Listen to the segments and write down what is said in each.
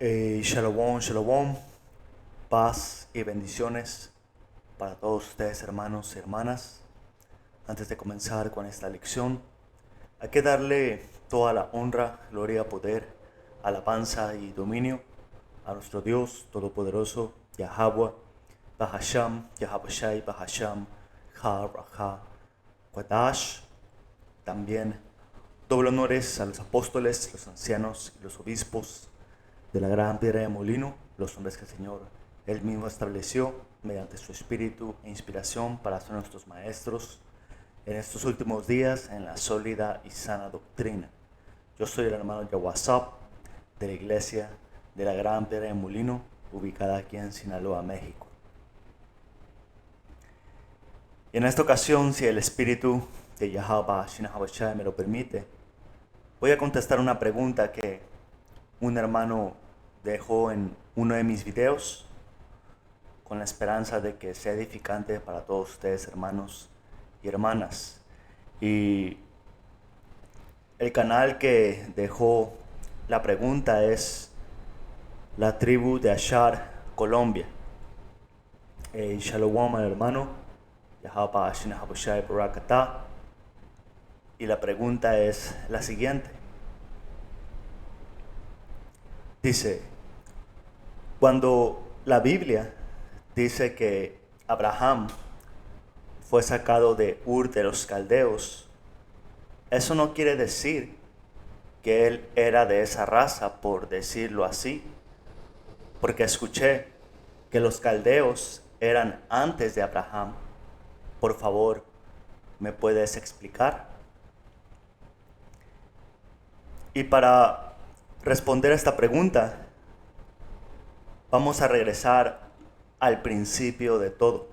Shalom, shalom, paz y bendiciones para todos ustedes, hermanos y hermanas. Antes de comenzar con esta lección, hay que darle toda la honra, gloria, poder, alabanza y dominio a nuestro Dios Todopoderoso, Yahweh, Bahasham, Yahabushai, Bahasham, Ha, Raha, Quadash. También doble honores a los apóstoles, los ancianos y los obispos de la gran piedra de molino, los hombres que el Señor Él mismo estableció mediante su espíritu e inspiración para ser nuestros maestros en estos últimos días en la sólida y sana doctrina. Yo soy el hermano Yawasap de la iglesia de la gran piedra de molino, ubicada aquí en Sinaloa, México. Y en esta ocasión, si el espíritu de Yahweh Shinahabashai me lo permite, voy a contestar una pregunta que un hermano dejó en uno de mis videos, con la esperanza de que sea edificante para todos ustedes, hermanos y hermanas. Y el canal que dejó la pregunta es la tribu de Ashar, Colombia. Shalom al hermano Yahaba Shinahabushai Barakatah. Y la pregunta es la siguiente. Dice, cuando la Biblia dice que Abraham fue sacado de Ur de los Caldeos, eso no quiere decir que él era de esa raza, por decirlo así, porque escuché que los caldeos eran antes de Abraham. Por favor, ¿me puedes explicar? Y para responder a esta pregunta, vamos a regresar al principio de todo.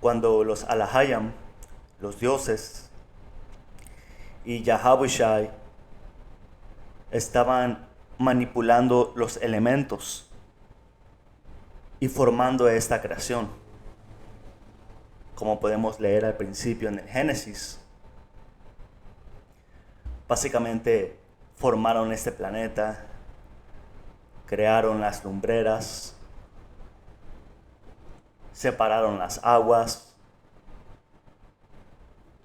Cuando los Alahayam, los dioses, y Yahabushai estaban manipulando los elementos y formando esta creación, como podemos leer al principio en el Génesis. Básicamente formaron este planeta, crearon las lumbreras, separaron las aguas,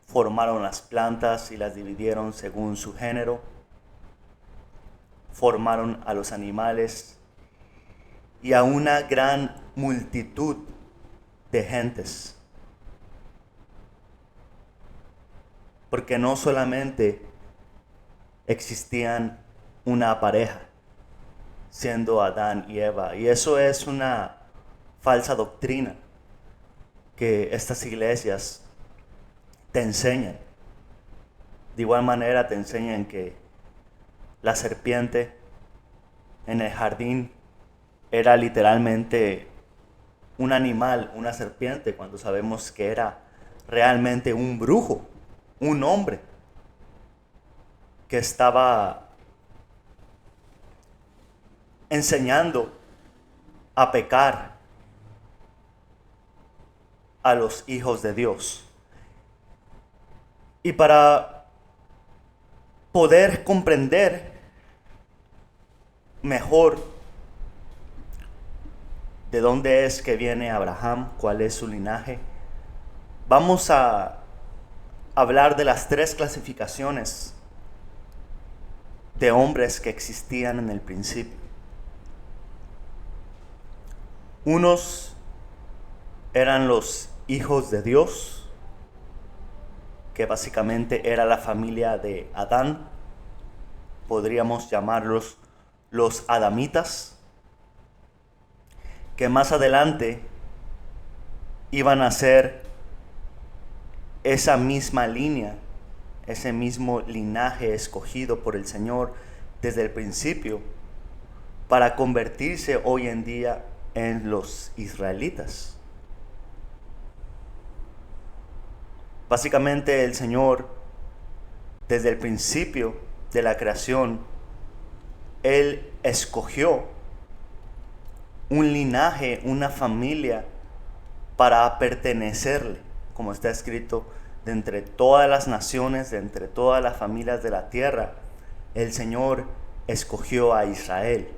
formaron las plantas y las dividieron según su género, formaron a los animales y a una gran multitud de gentes. Porque no solamente existían una pareja, siendo Adán y Eva, y eso es una falsa doctrina que estas iglesias te enseñan. De igual manera te enseñan que la serpiente en el jardín era literalmente un animal, una serpiente, cuando sabemos que era realmente un brujo, un hombre que estaba enseñando a pecar a los hijos de Dios. Y para poder comprender mejor de dónde es que viene Abraham, cuál es su linaje, vamos a hablar de las tres clasificaciones de hombres que existían en el principio. Unos eran los hijos de Dios, que básicamente era la familia de Adán. Podríamos llamarlos los adamitas, que más adelante iban a ser esa misma línea, ese mismo linaje escogido por el Señor desde el principio para convertirse hoy en día en los israelitas. Básicamente el Señor, desde el principio de la creación, Él escogió un linaje, una familia para pertenecerle, como está escrito, de entre todas las naciones, de entre todas las familias de la tierra, el Señor escogió a Israel.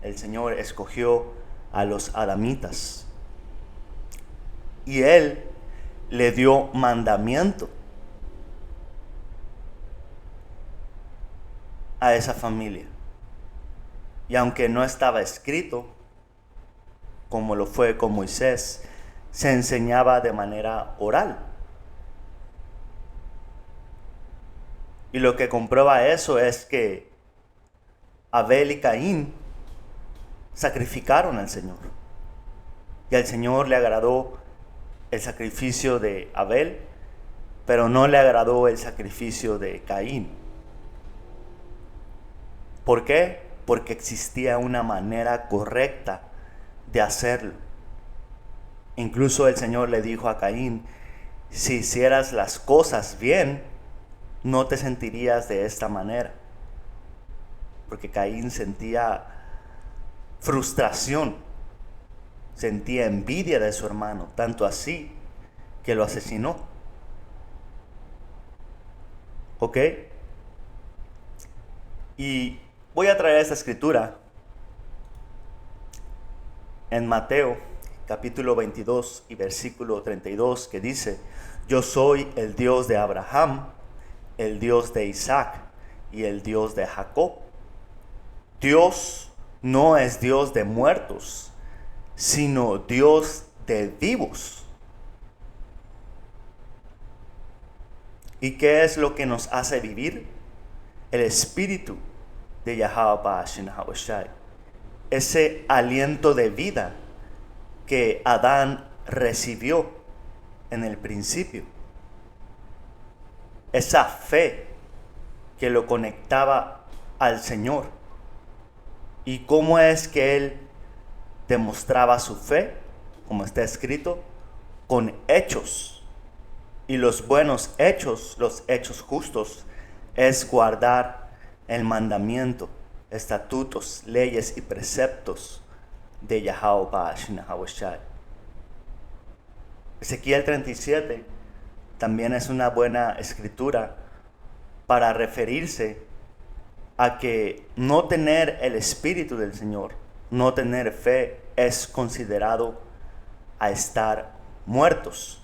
El Señor escogió a los adamitas. Y Él le dio mandamiento a esa familia. Y aunque no estaba escrito, como lo fue con Moisés, se enseñaba de manera oral. Y lo que comprueba eso es que Abel y Caín sacrificaron al Señor. Y al Señor le agradó el sacrificio de Abel, pero no le agradó el sacrificio de Caín. ¿Por qué? Porque existía una manera correcta de hacerlo. Incluso el Señor le dijo a Caín, si hicieras las cosas bien, no te sentirías de esta manera. Porque Caín sentía frustración, sentía envidia de su hermano, tanto así que lo asesinó. ¿Ok? Y voy a traer esta escritura en Mateo capítulo 22 y versículo 32, que dice: yo soy el Dios de Abraham, el Dios de Isaac y el Dios de Jacob. Dios no es Dios de muertos, sino Dios de vivos. ¿Y qué es lo que nos hace vivir? El espíritu de Yahweh Ba'ashin Hawashai. Ese aliento de vida que Adán recibió en el principio. Esa fe que lo conectaba al Señor. ¿Y cómo es que él demostraba su fe? Como está escrito, con hechos. Y los buenos hechos, los hechos justos, es guardar el mandamiento, estatutos, leyes y preceptos de Yahweh Ba'ashin Hawashai. Ezequiel 37 también es una buena escritura para referirse a que no tener el Espíritu del Señor, no tener fe, es considerado a estar muertos.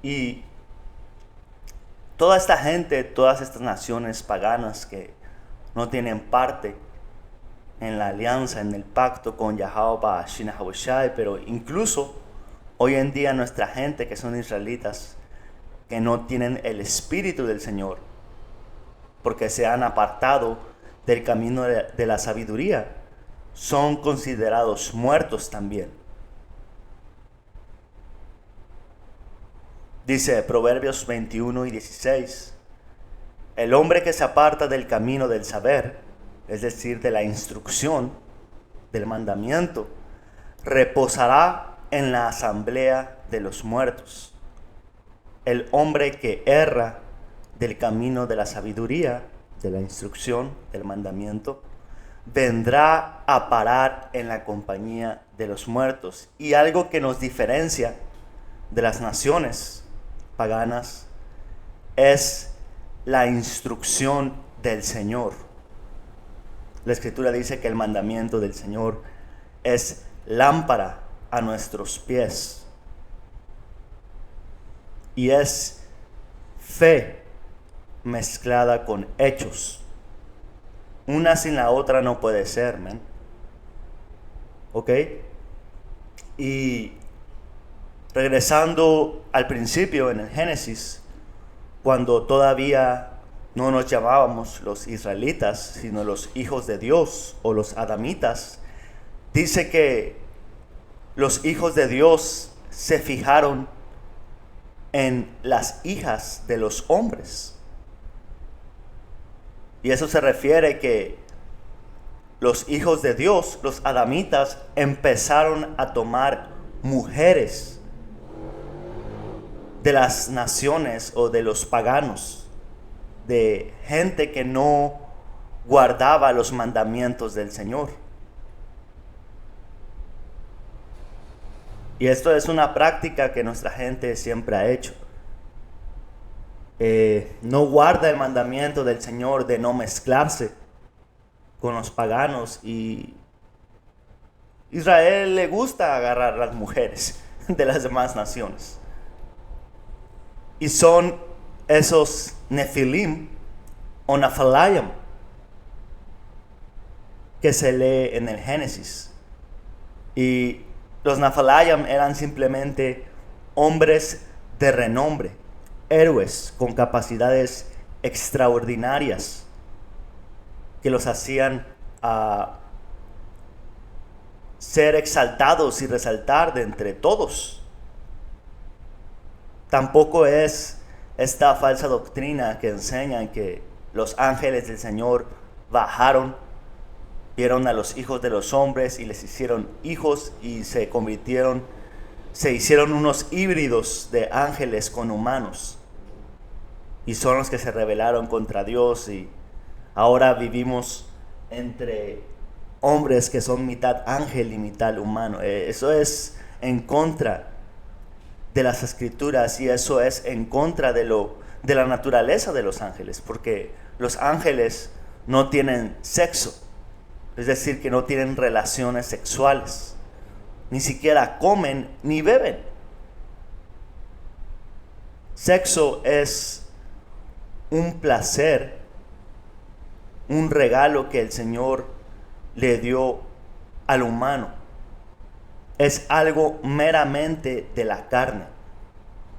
Y toda esta gente, todas estas naciones paganas que no tienen parte en la alianza, en el pacto con Yahweh Ba'ashin Hawashai, pero incluso hoy en día nuestra gente que son israelitas, que no tienen el Espíritu del Señor, porque se han apartado del camino de la sabiduría, son considerados muertos también. Dice Proverbios 21 y 16, el hombre que se aparta del camino del saber, es decir, de la instrucción, del mandamiento, reposará en la asamblea de los muertos. El hombre que erra del camino de la sabiduría, de la instrucción, del mandamiento, vendrá a parar en la compañía de los muertos. Y algo que nos diferencia de las naciones paganas es la instrucción del Señor. La Escritura dice que el mandamiento del Señor es lámpara a nuestros pies y es fe mezclada con hechos. Una sin la otra no puede ser, man. ¿Ok? Y regresando al principio en el Génesis, cuando todavía no nos llamábamos los israelitas, sino los hijos de Dios o los adamitas, dice que los hijos de Dios se fijaron en las hijas de los hombres. Y eso se refiere que los hijos de Dios, los adamitas, empezaron a tomar mujeres de las naciones o de los paganos, de gente que no guardaba los mandamientos del Señor. Y esto es una práctica que nuestra gente siempre ha hecho. no guarda el mandamiento del Señor de no mezclarse con los paganos, y Israel le gusta agarrar a las mujeres de las demás naciones. Y son esos Nefilim o Naphalayim que se lee en el Génesis. Y los Naphalayim eran simplemente hombres de renombre, héroes con capacidades extraordinarias que los hacían ser exaltados y resaltar de entre todos. Tampoco es esta falsa doctrina que enseña que los ángeles del Señor bajaron, vieron a los hijos de los hombres y les hicieron hijos y se hicieron unos híbridos de ángeles con humanos. Y son los que se rebelaron contra Dios y ahora vivimos entre hombres que son mitad ángel y mitad humano. Eso es en contra de las escrituras y eso es en contra de la naturaleza de los ángeles, porque los ángeles no tienen sexo, es decir, que no tienen relaciones sexuales, ni siquiera comen ni beben. Sexo es un placer, un regalo que el Señor le dio al humano. Es algo meramente de la carne.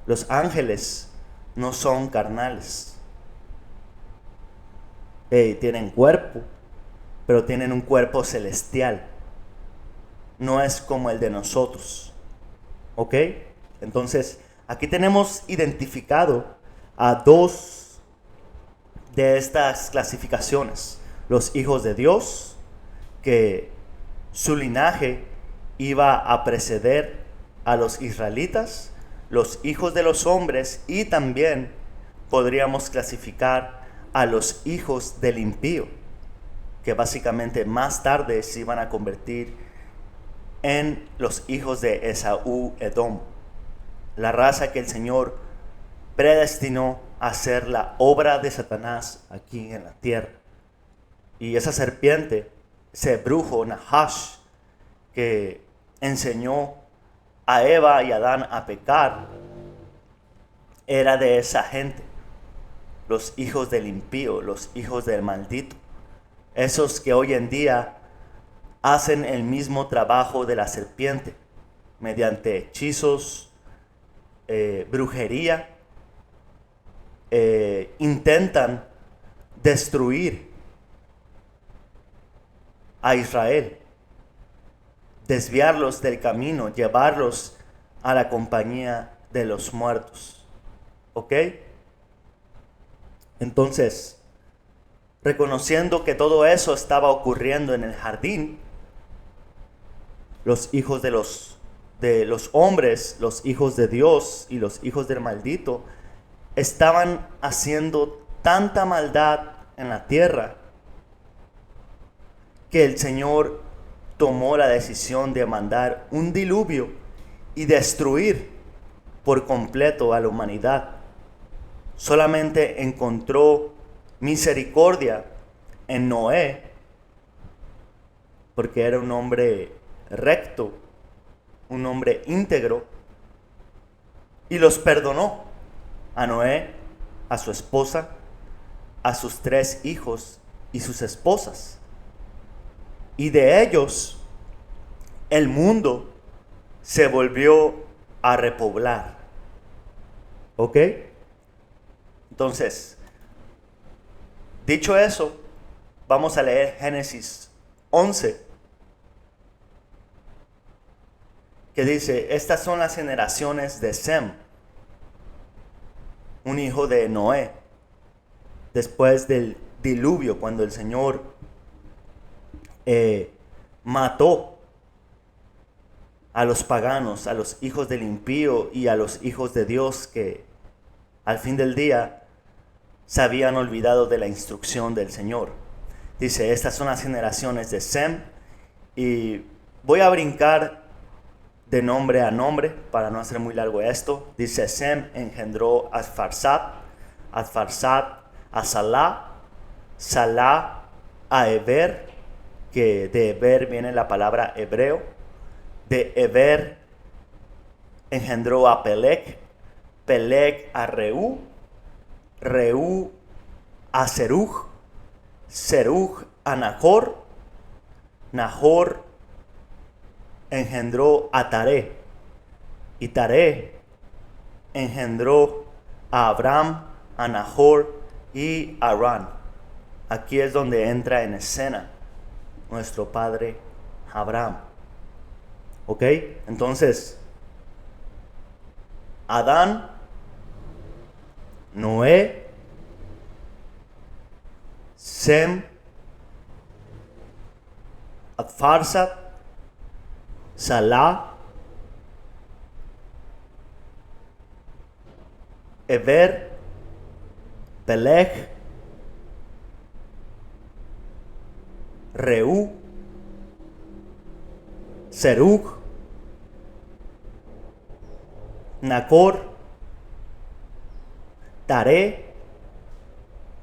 Los ángeles no son carnales. Tienen cuerpo, pero tienen un cuerpo celestial. No es como el de nosotros. ¿Ok? Entonces, aquí tenemos identificado a dos de estas clasificaciones. Los hijos de Dios, que su linaje iba a preceder a los israelitas, los hijos de los hombres, y también podríamos clasificar a los hijos del impío, que básicamente más tarde se iban a convertir en los hijos de Esaú Edom, la raza que el Señor predestinó a hacer la obra de Satanás aquí en la tierra. Y esa serpiente, ese brujo Nahash, que enseñó a Eva y a Adán a pecar, era de esa gente, los hijos del impío, los hijos del maldito, esos que hoy en día hacen el mismo trabajo de la serpiente, mediante hechizos, brujería, intentan destruir a Israel, desviarlos del camino, llevarlos a la compañía de los muertos. ¿Ok? Entonces, reconociendo que todo eso estaba ocurriendo en el jardín, los hijos de los hombres, los hijos de Dios y los hijos del maldito, estaban haciendo tanta maldad en la tierra que el Señor tomó la decisión de mandar un diluvio y destruir por completo a la humanidad. Solamente encontró misericordia en Noé, porque era un hombre recto, un hombre íntegro, y los perdonó a Noé, a su esposa, a sus 3 hijos y sus esposas. Y de ellos el mundo se volvió a repoblar. ¿Ok? Entonces, dicho eso, vamos a leer Génesis 11, que dice: estas son las generaciones de Sem, un hijo de Noé, después del diluvio, cuando el Señor mató a los paganos, a los hijos del impío y a los hijos de Dios, que al fin del día se habían olvidado de la instrucción del Señor. Dice: estas son las generaciones de Sem, y voy a brincar de nombre a nombre para no hacer muy largo esto. Dice: Sem engendró a Farsad, a Farsat, a Salah, Salah a Eber, que de Eber viene la palabra hebreo. De Eber engendró a Peleg, Peleg a Reú, Reú a Serug, Serug a Nahor, Nahor engendró a Taré, y Taré engendró a Abraham, a Nahor y a Harán. Aquí es donde entra en escena nuestro padre Abraham. ¿Ok? Entonces, Adán, Noé, Sem, Farsat, Salah, Eber, Peleg, Reú, Serug, Nahor, Taré,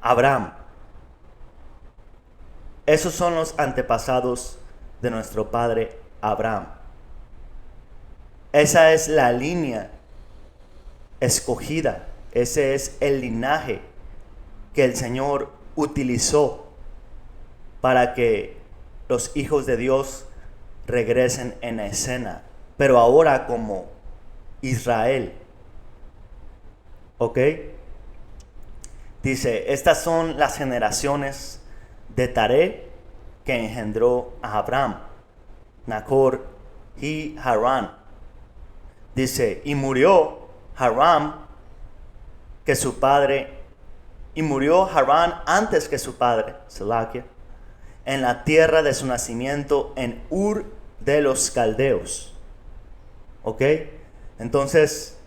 Abraham. Esos son los antepasados de nuestro padre Abraham. Esa es la línea escogida. Ese es el linaje que el Señor utilizó para que los hijos de Dios regresen en escena, pero ahora como Israel. ¿Ok? Dice, estas son las generaciones de Taré, que engendró a Abraham, Nahor y Harán. Dice, y murió Harán antes que su padre, Selaquia, en la tierra de su nacimiento, en Ur de los Caldeos. ¿Ok? Entonces,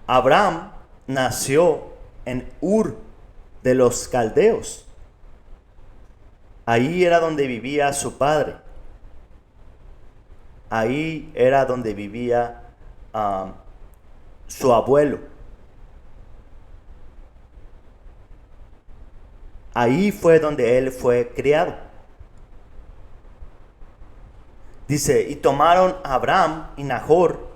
Abraham nació en Ur de los Caldeos. Ahí era donde vivía su padre. Ahí era donde vivía su abuelo. Ahí fue donde él fue criado. Dice, y tomaron a Abraham y Nahor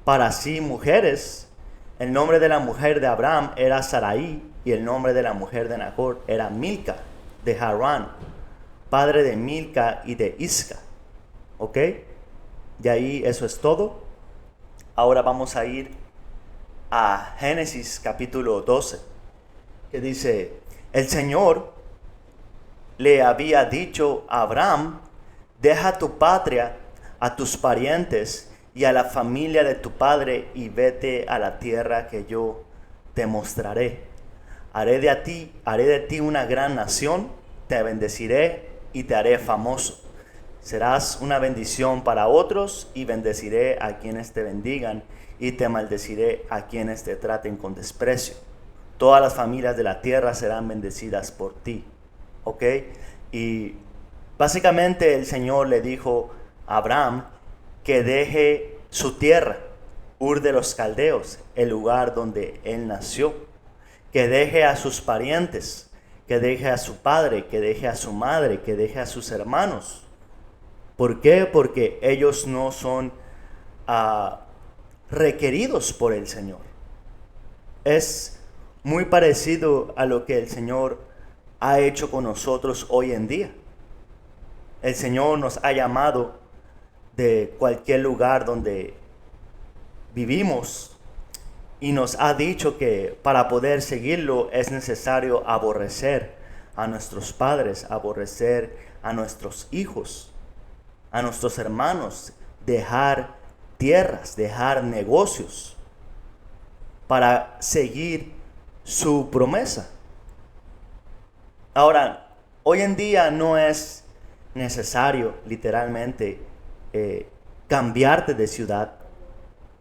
para sí mujeres. El nombre de la mujer de Abraham era Sarai, y el nombre de la mujer de Nahor era Milca de Harán, padre de Milca y de Isca. ¿Ok? De ahí eso es todo. Ahora vamos a ir a Génesis capítulo 12, que dice, el Señor le había dicho a Abraham, deja tu patria, a tus parientes y a la familia de tu padre, y vete a la tierra que yo te mostraré. Haré de ti una gran nación, te bendeciré y te haré famoso. Serás una bendición para otros, y bendeciré a quienes te bendigan, y te maldeciré a quienes te traten con desprecio. Todas las familias de la tierra serán bendecidas por ti. ¿Ok? Y básicamente el Señor le dijo a Abraham que deje su tierra, Ur de los Caldeos, el lugar donde él nació, que deje a sus parientes, que deje a su padre, que deje a su madre, que deje a sus hermanos. ¿Por qué? Porque ellos no son requeridos por el Señor. Es muy parecido a lo que el Señor ha hecho con nosotros hoy en día. El Señor nos ha llamado de cualquier lugar donde vivimos y nos ha dicho que para poder seguirlo es necesario aborrecer a nuestros padres, aborrecer a nuestros hijos, a nuestros hermanos, dejar tierras, dejar negocios para seguir su promesa. Ahora, hoy en día no es necesario literalmente cambiarte de ciudad.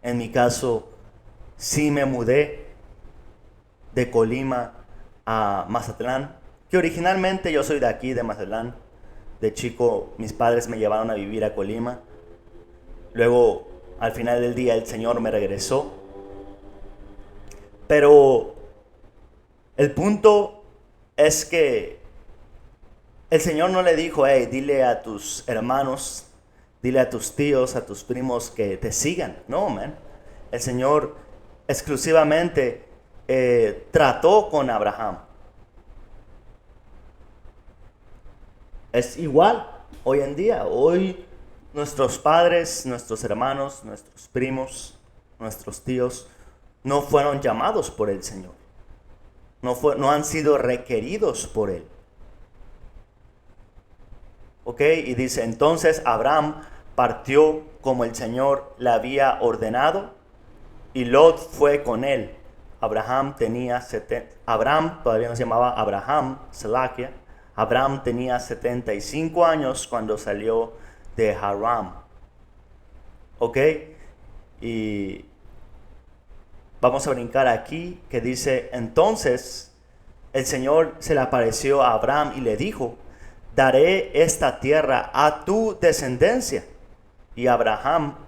En mi caso, sí me mudé de Colima a Mazatlán, que originalmente yo soy de aquí, de Mazatlán. De chico, mis padres me llevaron a vivir a Colima. Luego, al final del día, el Señor me regresó. Pero El punto es que el Señor no le dijo, hey, dile a tus hermanos, dile a tus tíos, a tus primos que te sigan. No, man. El Señor exclusivamente trató con Abraham. Es igual hoy en día. Hoy nuestros padres, nuestros hermanos, nuestros primos, nuestros tíos no fueron llamados por el Señor. No han sido requeridos por Él. ¿Ok? Y dice, entonces Abraham partió como el Señor le había ordenado y Lot fue con él. Abraham todavía no se llamaba Abraham, Selakia. Abraham tenía 75 años cuando salió de Haram. ¿Ok? Y vamos a brincar aquí que dice, entonces el Señor se le apareció a Abraham y le dijo, daré esta tierra a tu descendencia. Y Abraham,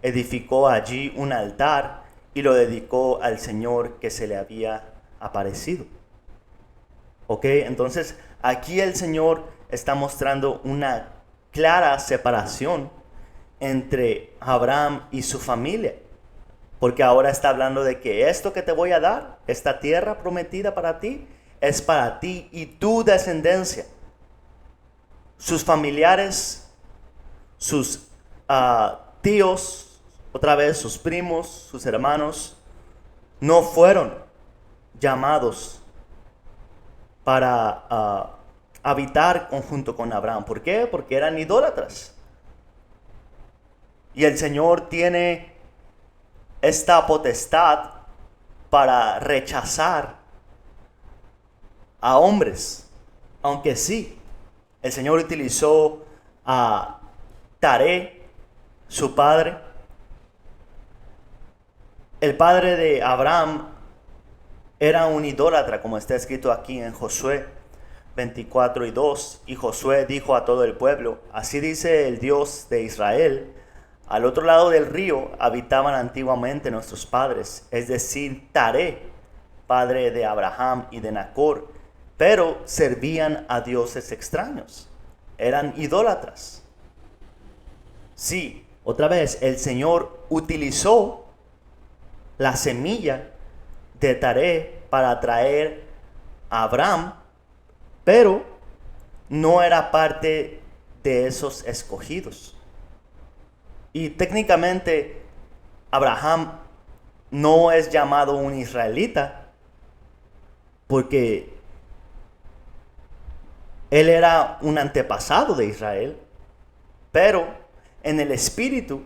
edificó allí un altar y lo dedicó al Señor que se le había aparecido. ¿Ok? Entonces aquí el Señor está mostrando una clara separación entre Abraham y su familia. Porque ahora está hablando de que esto que te voy a dar, esta tierra prometida para ti, es para ti y tu descendencia. Sus familiares, sus tíos, otra vez sus primos, sus hermanos, no fueron llamados para habitar junto con Abraham. ¿Por qué? Porque eran idólatras. Y el Señor tiene esta potestad para rechazar a hombres. Aunque sí, el Señor utilizó a Taré, su padre. El padre de Abraham era un idólatra, como está escrito aquí en Josué 24:2. Y Josué dijo a todo el pueblo, así dice el Dios de Israel, al otro lado del río habitaban antiguamente nuestros padres, es decir, Taré, padre de Abraham y de Nacor, pero servían a dioses extraños, eran idólatras. Sí, otra vez, el Señor utilizó la semilla de Taré para atraer a Abraham, pero no era parte de esos escogidos. Y técnicamente Abraham no es llamado un israelita porque él era un antepasado de Israel, pero en el espíritu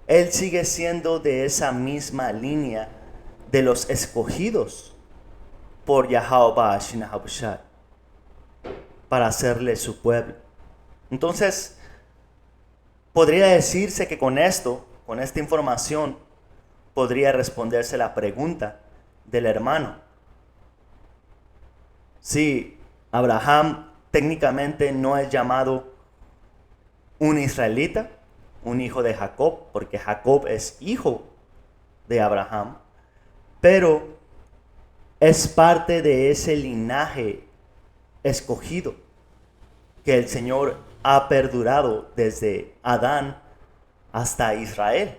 él sigue siendo de esa misma línea de los escogidos por Yahweh Shinahabushai para hacerle su pueblo. Entonces, podría decirse que con esto, con esta información, podría responderse la pregunta del hermano. Si Abraham técnicamente no es llamado un israelita, un hijo de Jacob, porque Jacob es hijo de Abraham, pero es parte de ese linaje escogido que el Señor ha perdurado desde Adán hasta Israel.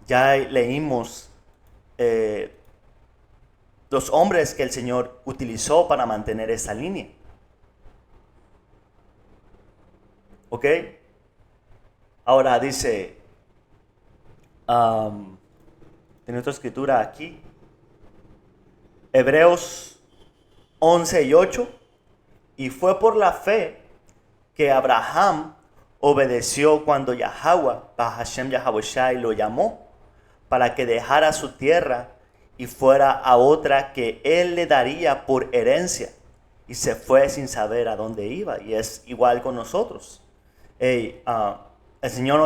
Ya leímos los hombres que el Señor utilizó para mantener esa línea. ¿Ok? Ahora dice, en otra escritura aquí, Hebreos 11:8, y fue por la fe que Abraham obedeció cuando Yahweh, Bahashem Yahabushai, lo llamó para que dejara su tierra y fuera a otra que él le daría por herencia, y se fue sin saber a dónde iba. Y es igual con nosotros. El Señor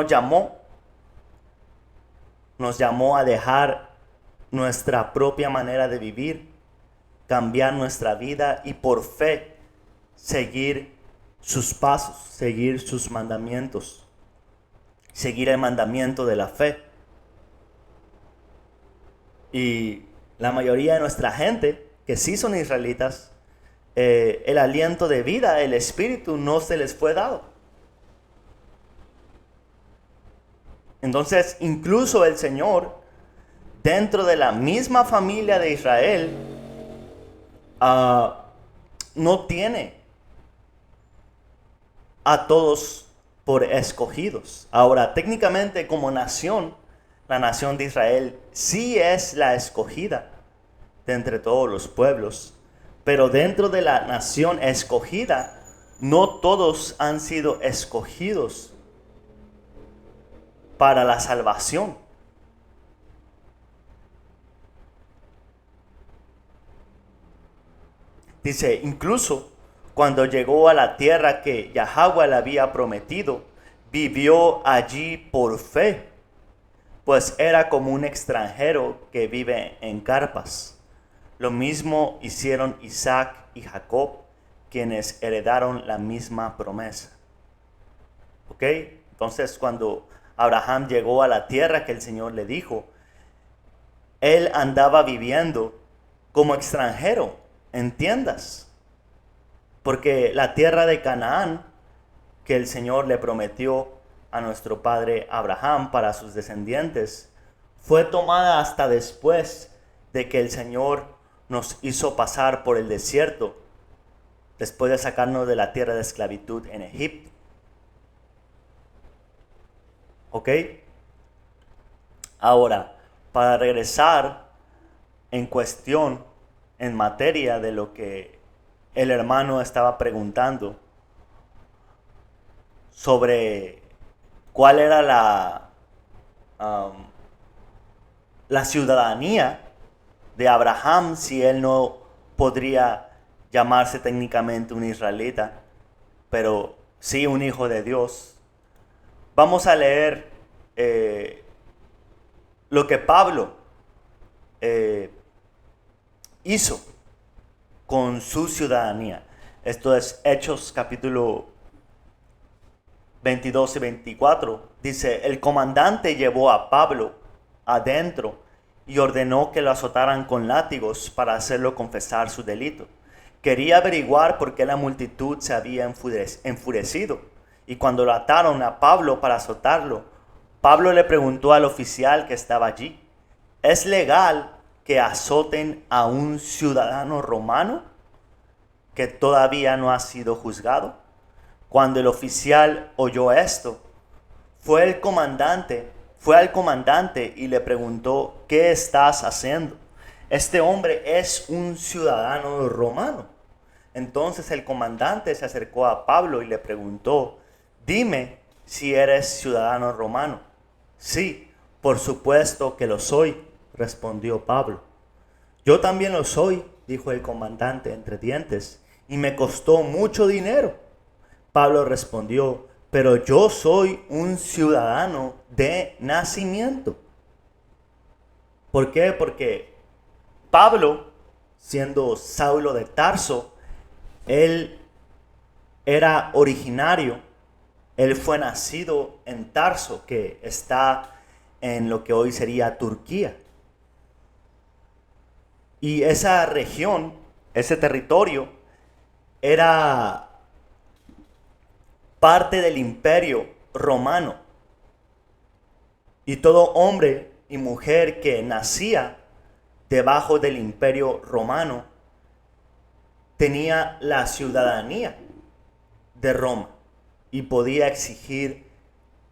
nos llamó a dejar nuestra propia manera de vivir, cambiar nuestra vida y por fe seguir sus pasos, seguir sus mandamientos, seguir el mandamiento de la fe. Y La mayoría de nuestra gente, que sí son israelitas, el aliento de vida, el espíritu, no se les fue dado. Entonces, incluso el Señor, dentro de la misma familia de Israel, no tiene a todos por escogidos. Ahora, técnicamente como nación, la nación de Israel sí es la escogida de entre todos los pueblos, pero dentro de la nación escogida, no todos han sido escogidos para la salvación. Dice, incluso cuando llegó a la tierra que Yahweh le había prometido, vivió allí por fe, pues era como un extranjero que vive en carpas. Lo mismo hicieron Isaac y Jacob, quienes heredaron la misma promesa. ¿Ok? Entonces, cuando Abraham llegó a la tierra que el Señor le dijo, él andaba viviendo como extranjero en tiendas. Porque la tierra de Canaán, que el Señor le prometió a nuestro padre Abraham para sus descendientes, fue tomada hasta después de que el Señor nos hizo pasar por el desierto, después de sacarnos de la tierra de esclavitud en Egipto. ¿Ok? Ahora, para regresar en cuestión, en materia de lo que el hermano estaba preguntando sobre cuál era la ciudadanía de Abraham, si él no podría llamarse técnicamente un israelita, pero sí un hijo de Dios. Vamos a leer lo que Pablo hizo con su ciudadanía. Esto es Hechos capítulo 22 y 24. Dice, el comandante llevó a Pablo adentro y ordenó que lo azotaran con látigos para hacerlo confesar su delito. Quería averiguar por qué la multitud se había enfurecido. Y cuando lo ataron a Pablo para azotarlo, Pablo le preguntó al oficial que estaba allí, ¿es legal que azoten a un ciudadano romano que todavía no ha sido juzgado? Cuando el oficial oyó esto, fue al comandante y le preguntó, ¿qué estás haciendo? Este hombre es un ciudadano romano. Entonces el comandante se acercó a Pablo y le preguntó, dime si eres ciudadano romano. Sí, por supuesto que lo soy, respondió Pablo. Yo también lo soy, dijo el comandante entre dientes, y me costó mucho dinero. Pablo respondió, pero yo soy un ciudadano de nacimiento. ¿Por qué? Porque Pablo, siendo Saulo de Tarso, él era originario, él fue nacido en Tarso, que está en lo que hoy sería Turquía. Y esa región, ese territorio, era parte del imperio romano. Y todo hombre y mujer que nacía debajo del imperio romano tenía la ciudadanía de Roma y podía exigir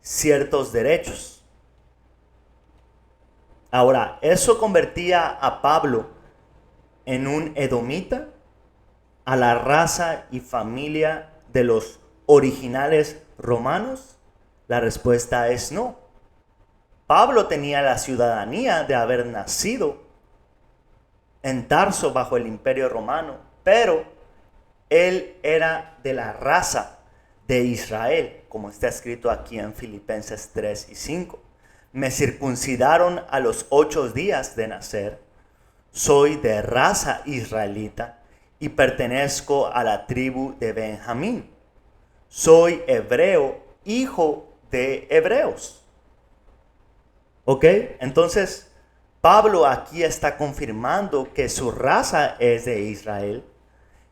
ciertos derechos. Ahora, eso convertía a Pablo en un edomita, a la raza y familia de los originales romanos. La respuesta es no. Pablo tenía la ciudadanía de haber nacido en Tarso bajo el imperio romano, pero él era de la raza de Israel, como está escrito aquí en Filipenses 3 y 5. Me circuncidaron a los 8 días de nacer, soy de raza israelita y pertenezco a la tribu de Benjamín. Soy hebreo, hijo de hebreos. ¿Ok? Entonces, Pablo aquí está confirmando que su raza es de Israel,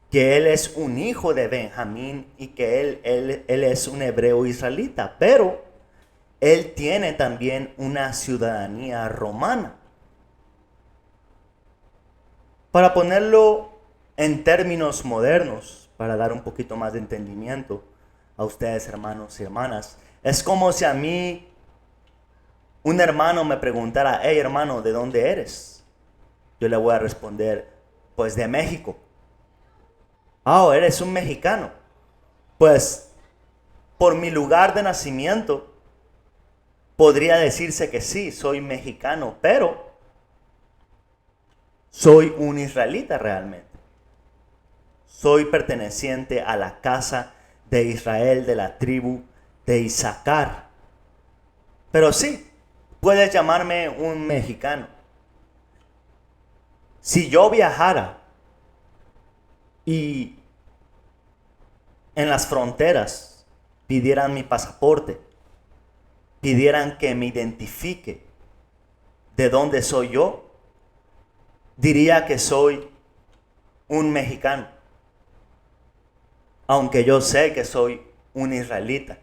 que él es un hijo de Benjamín y que él es un hebreo israelita, pero él tiene también una ciudadanía romana. Para ponerlo en términos modernos, para dar un poquito más de entendimiento a ustedes, hermanos y hermanas, es como si a mí un hermano me preguntara: hey hermano, ¿de dónde eres? Yo le voy a responder: pues de México. Ah, eres un mexicano. Pues por mi lugar de nacimiento podría decirse que sí, soy mexicano, pero soy un israelita realmente. Soy perteneciente a la casa de Israel, de la tribu de Isaacar. Pero sí, puedes llamarme un mexicano. Si yo viajara y en las fronteras pidieran mi pasaporte, pidieran que me identifique de dónde soy yo, diría que soy un mexicano, aunque yo sé que soy un israelita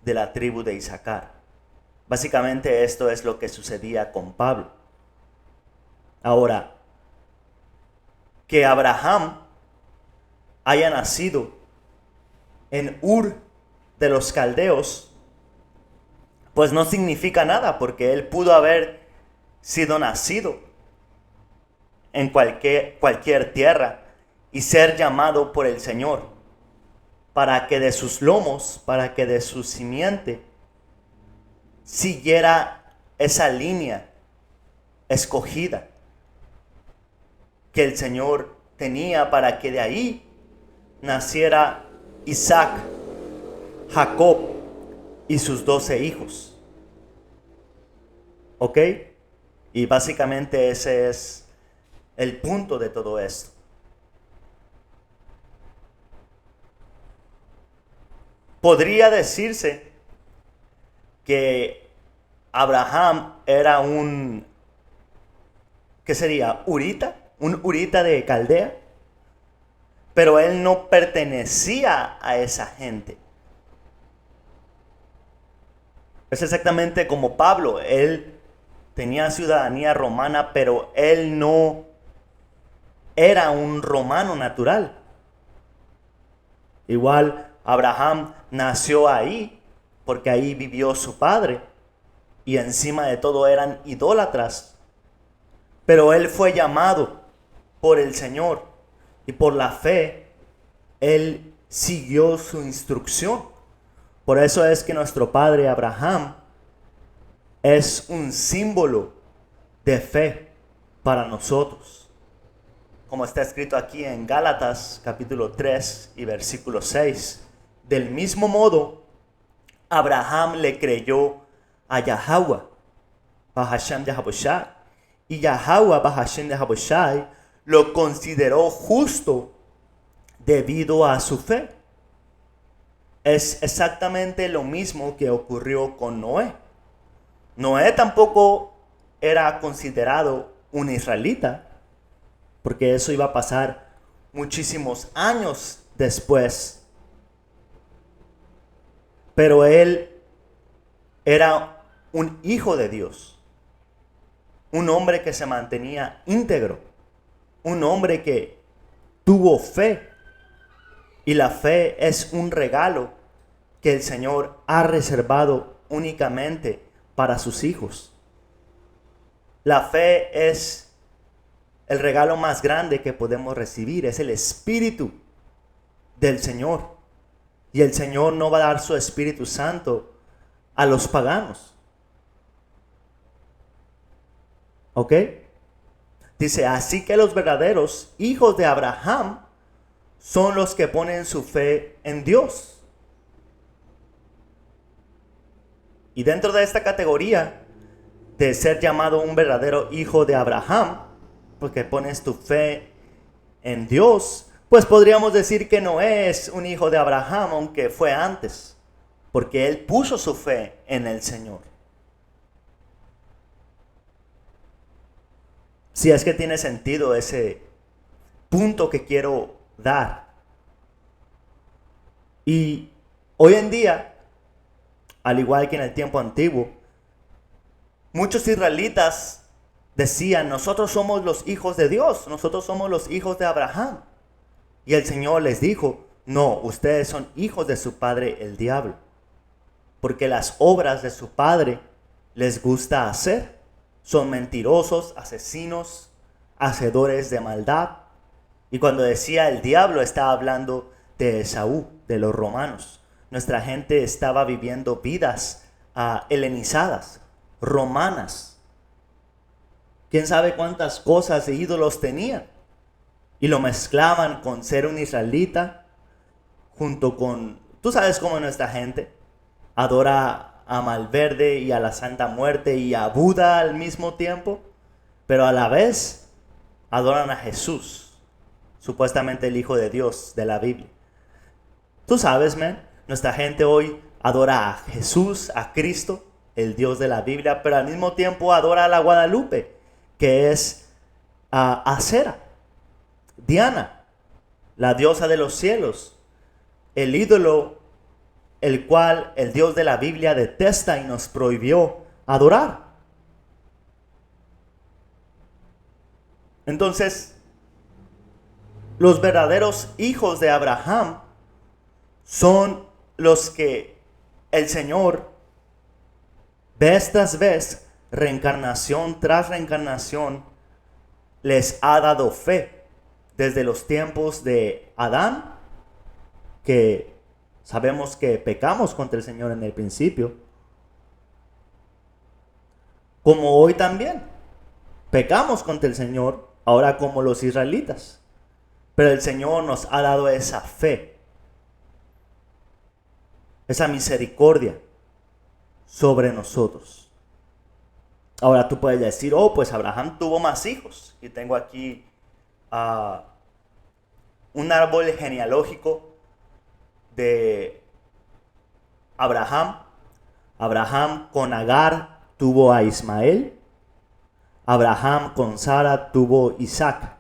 de la tribu de Isaacar. Básicamente esto es lo que sucedía con Pablo. Ahora, que Abraham haya nacido en Ur de los Caldeos, pues no significa nada, porque él pudo haber sido nacido en cualquier tierra y ser llamado por el Señor para que de sus lomos, para que de su simiente siguiera esa línea escogida que el Señor tenía, para que de ahí naciera Isaac, Jacob y sus 12 hijos. ¿Ok? Y básicamente ese es el punto de todo esto. Podría decirse que Abraham era ¿qué sería? Un urita de Caldea, pero él no pertenecía a esa gente. Es exactamente como Pablo. Él tenía ciudadanía romana, pero él no era un romano natural. Igual Abraham nació ahí porque ahí vivió su padre, y encima de todo eran idólatras. Pero él fue llamado por el Señor y por la fe él siguió su instrucción. Por eso es que nuestro padre Abraham es un símbolo de fe para nosotros. Como está escrito aquí en Gálatas capítulo 3 y versículo 6. Del mismo modo, Abraham le creyó a Yahweh, Bahashem de Haboshai, y Yahweh, Bahashem de Haboshai, lo consideró justo debido a su fe. Es exactamente lo mismo que ocurrió con Noé. Noé tampoco era considerado un israelita, porque eso iba a pasar muchísimos años después. Pero él era un hijo de Dios, un hombre que se mantenía íntegro, un hombre que tuvo fe. Y la fe es un regalo que el Señor ha reservado únicamente para sus hijos. La fe es el regalo más grande que podemos recibir, es el Espíritu del Señor. Y el Señor no va a dar su Espíritu Santo a los paganos. ¿Ok? Dice, así que los verdaderos hijos de Abraham son los que ponen su fe en Dios. Y dentro de esta categoría de ser llamado un verdadero hijo de Abraham, porque pones tu fe en Dios, pues podríamos decir que Noé es un hijo de Abraham, aunque fue antes, porque él puso su fe en el Señor. Si es que tiene sentido ese punto que quiero dar. Y hoy en día, al igual que en el tiempo antiguo, muchos israelitas decían, nosotros somos los hijos de Dios, nosotros somos los hijos de Abraham. Y el Señor les dijo, no, ustedes son hijos de su padre el diablo, porque las obras de su padre les gusta hacer. Son mentirosos, asesinos, hacedores de maldad. Y cuando decía el diablo, estaba hablando de Esaú, de los romanos. Nuestra gente estaba viviendo vidas helenizadas, romanas. ¿Quién sabe cuántas cosas e ídolos tenían? Y lo mezclaban con ser un israelita, junto con, tú sabes cómo nuestra gente adora a Malverde y a la Santa Muerte y a Buda al mismo tiempo, pero a la vez adoran a Jesús, supuestamente el Hijo de Dios de la Biblia. Tú sabes, nuestra gente hoy adora a Jesús, a Cristo, el Dios de la Biblia, pero al mismo tiempo adora a la Guadalupe, que es Acera, Diana, la diosa de los cielos, el ídolo el cual el Dios de la Biblia detesta y nos prohibió adorar. Entonces, los verdaderos hijos de Abraham son los que el Señor, vez tras vez, reencarnación tras reencarnación, les ha dado fe. Desde los tiempos de Adán, que sabemos que pecamos contra el Señor en el principio, como hoy también pecamos contra el Señor, ahora como los israelitas. Pero el Señor nos ha dado esa fe, esa misericordia sobre nosotros. Ahora tú puedes decir, oh, pues Abraham tuvo más hijos. Y tengo aquí un árbol genealógico de Abraham. Abraham con Agar tuvo a Ismael. Abraham con Sara tuvo Isaac.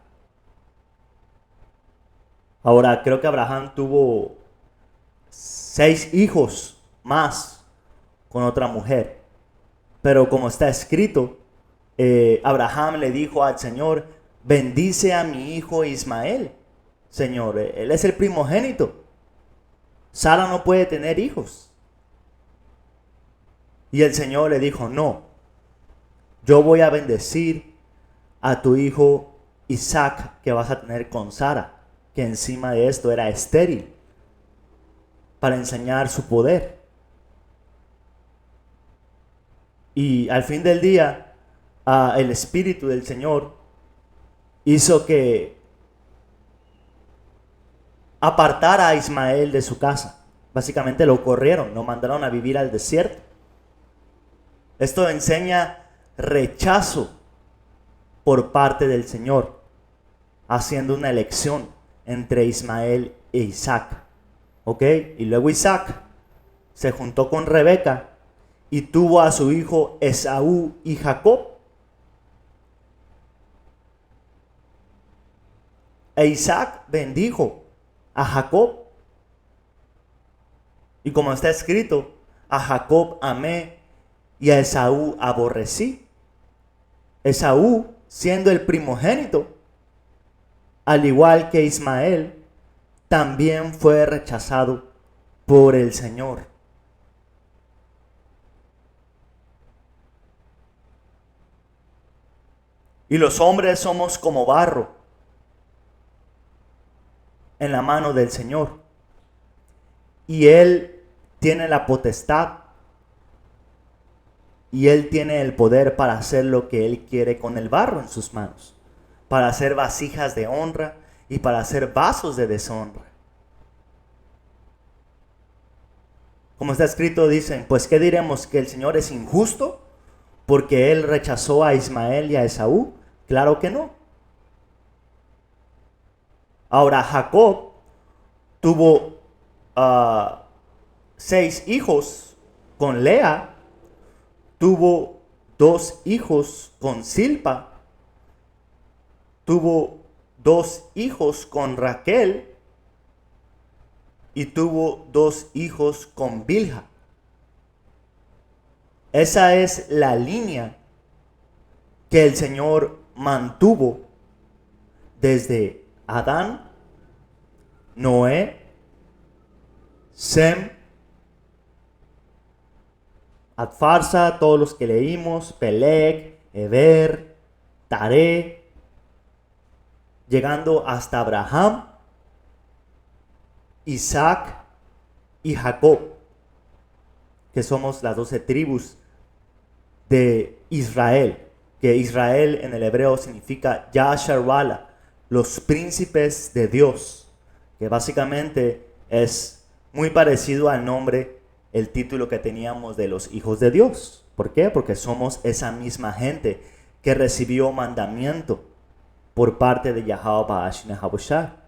Ahora creo que Abraham tuvo 6 hijos más con otra mujer. Pero como está escrito, Abraham le dijo al Señor, bendice a mi hijo Ismael. Señor, él es el primogénito. Sara no puede tener hijos. Y el Señor le dijo, no, yo voy a bendecir a tu hijo Isaac que vas a tener con Sara, que encima de esto era estéril, para enseñar su poder. Y al fin del día, el Espíritu del Señor hizo que apartara a Ismael de su casa. Básicamente lo corrieron, lo mandaron a vivir al desierto. Esto enseña rechazo por parte del Señor, haciendo una elección entre Ismael e Isaac. ¿Ok? Y luego Isaac se juntó con Rebeca y tuvo a su hijo Esaú y Jacob. E Isaac bendijo a Jacob. Y como está escrito, a Jacob amé y a Esaú aborrecí. Esaú, siendo el primogénito, al igual que Ismael, también fue rechazado por el Señor. Y los hombres somos como barro en la mano del Señor. Y Él tiene la potestad y Él tiene el poder para hacer lo que Él quiere con el barro en sus manos, para hacer vasijas de honra y para hacer vasos de deshonra. Como está escrito, dicen, pues ¿qué diremos? ¿Que el Señor es injusto porque Él rechazó a Ismael y a Esaú? Claro que no. Ahora Jacob tuvo 6 hijos con Lea, tuvo 2 hijos con Silpa tuvo 2 hijos con Raquel y tuvo 2 hijos con Bilha. Esa es la línea que el Señor mantuvo desde Adán, Noé, Sem, Adfarsa, todos los que leímos, Peleg, Eber, Taré, llegando hasta Abraham, Isaac y Jacob, que somos las 12 tribus de Israel, que Israel en el hebreo significa Yasharwala, los príncipes de Dios, que básicamente es muy parecido al nombre, el título que teníamos de los hijos de Dios. ¿Por qué? Porque somos esa misma gente que recibió mandamiento por parte de Yahweh Ba'ash Nehabushah.